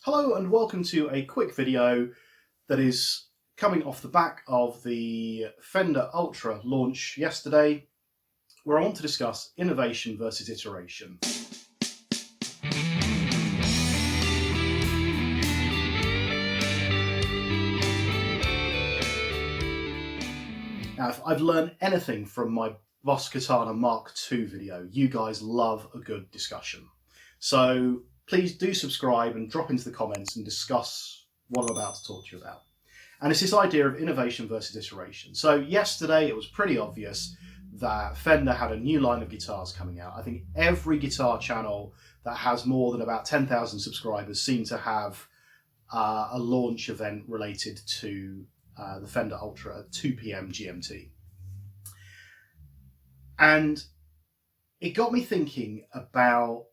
Hello and welcome to a quick video that is coming off the back of the Fender Ultra launch yesterday, where I want to discuss innovation versus iteration. Now, if I've learned anything from my Boss Katana Mark II video, you guys love a good discussion. So please do subscribe and drop into the comments and discuss what I'm about to talk to you about. And it's this idea of innovation versus iteration. So yesterday it was pretty obvious that Fender had a new line of guitars coming out. I think every guitar channel that has more than about 10,000 subscribers seemed to have a launch event related to the Fender Ultra at 2 p.m. GMT. And it got me thinking about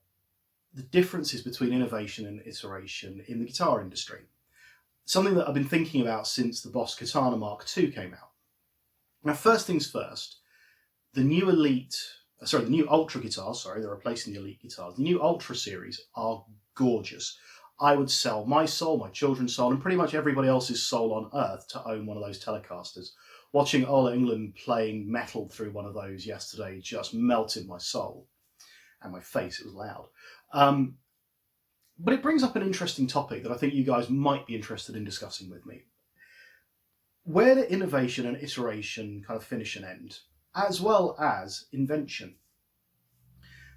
the differences between innovation and iteration in the guitar industry. Something that I've been thinking about since the Boss Katana Mark II came out. Now, first things first, the new Ultra guitars, they're replacing the Elite guitars. The new Ultra series are gorgeous. I would sell my soul, my children's soul, and pretty much everybody else's soul on earth to own one of those Telecasters. Watching Ola England playing metal through one of those yesterday just melted my soul. And my face, it was loud. But it brings up an interesting topic that I think you guys might be interested in discussing with me. Where do innovation and iteration kind of finish and end, as well as invention?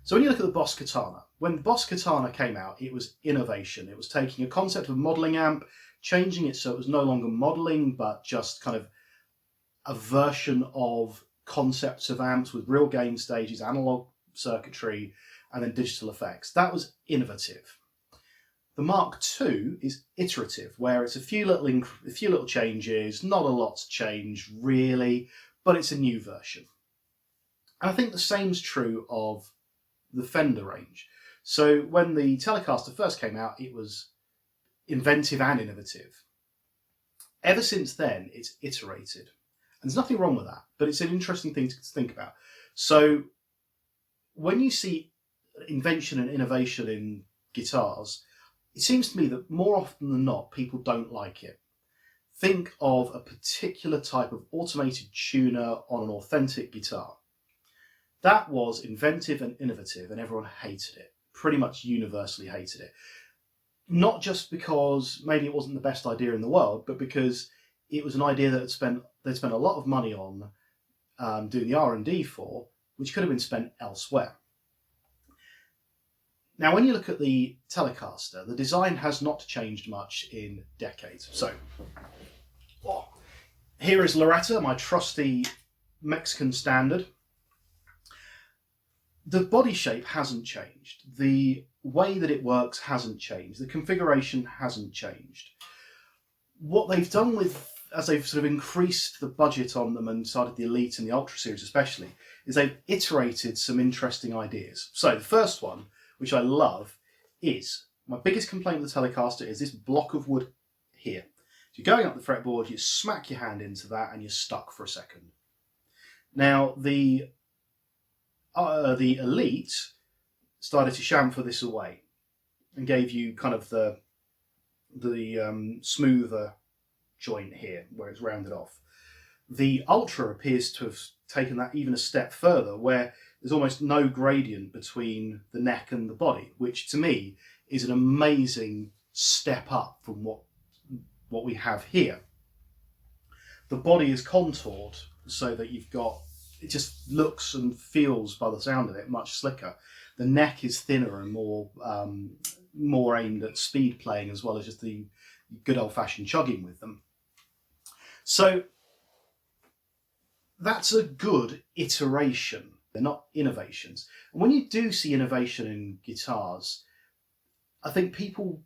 So when you look at the Boss Katana, when the Boss Katana came out, it was innovation. It was taking a concept of a modelling amp, changing it so it was no longer modelling, but just kind of a version of concepts of amps with real gain stages, analog circuitry, and then digital effects. That was innovative. The Mark II is iterative, where it's a few little changes, not a lot's changed really, but it's a new version. And I think the same's true of the Fender range. So when the Telecaster first came out, it was inventive and innovative. Ever since then, it's iterated. And there's nothing wrong with that, but it's an interesting thing to think about. So when you see invention and innovation in guitars, it seems to me that more often than not, people don't like it. Think of a particular type of automated tuner on an authentic guitar. That was inventive and innovative, and everyone hated it, pretty much universally hated it. Not just because maybe it wasn't the best idea in the world, but because it was an idea that they'd spent a lot of money on doing the R&D for, which could have been spent elsewhere. Now, when you look at the Telecaster, the design has not changed much in decades. So, here is Loretta, my trusty Mexican standard. The body shape hasn't changed. The way that it works hasn't changed. The configuration hasn't changed. What they've done as they've sort of increased the budget on them and started the Elite and the Ultra series especially, is they've iterated some interesting ideas. So the first one, which I love, is my biggest complaint with the Telecaster is this block of wood here. So you're going up the fretboard, you smack your hand into that and you're stuck for a second. Now the Elite started to chamfer this away and gave you kind of the smoother joint here where it's rounded off. The Ultra appears to have taken that even a step further, where there's almost no gradient between the neck and the body, which to me is an amazing step up from what we have here. The body is contoured so that it just looks and feels, by the sound of it, much slicker. The neck is thinner and more aimed at speed playing, as well as just the good old-fashioned chugging with them. So that's a good iteration. They're not innovations. And when you do see innovation in guitars, I think people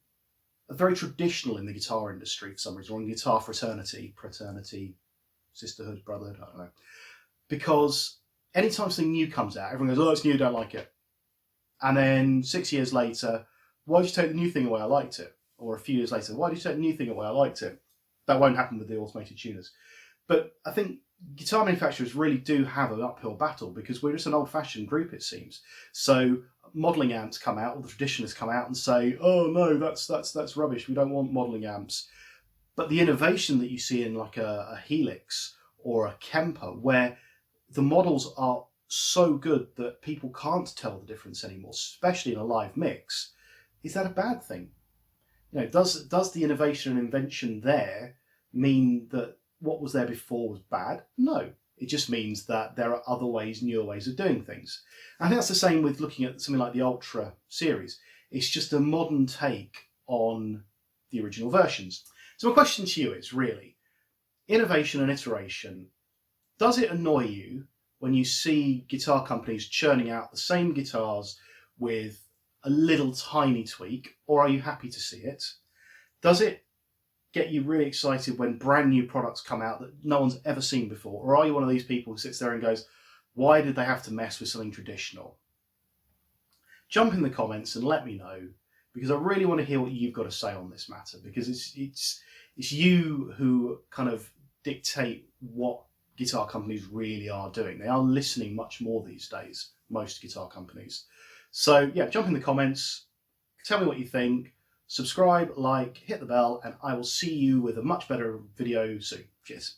are very traditional in the guitar industry for some reason, or in guitar fraternity, sisterhood, brotherhood, I don't know. Because anytime something new comes out, everyone goes, oh, it's new, don't like it. And then 6 years later, why did you take the new thing away? I liked it. Or a few years later, why did you take the new thing away? I liked it. That won't happen with the automated tuners. But I think guitar manufacturers really do have an uphill battle because we're just an old-fashioned group, it seems. So modelling amps come out, or the traditionalists come out and say, oh no, that's rubbish, we don't want modelling amps. But the innovation that you see in like a Helix or a Kemper, where the models are so good that people can't tell the difference anymore, especially in a live mix, is that a bad thing? You know, does the innovation and invention there mean that what was there before was bad? No. It just means that there are other ways, newer ways of doing things. And I think that's the same with looking at something like the Ultra series. It's just a modern take on the original versions. So my question to you is really, innovation and iteration, does it annoy you when you see guitar companies churning out the same guitars with a little tiny tweak, or are you happy to see it? Does it get you really excited when brand new products come out that no one's ever seen before? Or are you one of these people who sits there and goes, why did they have to mess with something traditional? Jump in the comments and let me know, because I really want to hear what you've got to say on this matter, because it's you who kind of dictate what guitar companies really are doing. They are listening much more these days, most guitar companies. So yeah, jump in the comments, tell me what you think. Subscribe, like, hit the bell, and I will see you with a much better video soon. Cheers.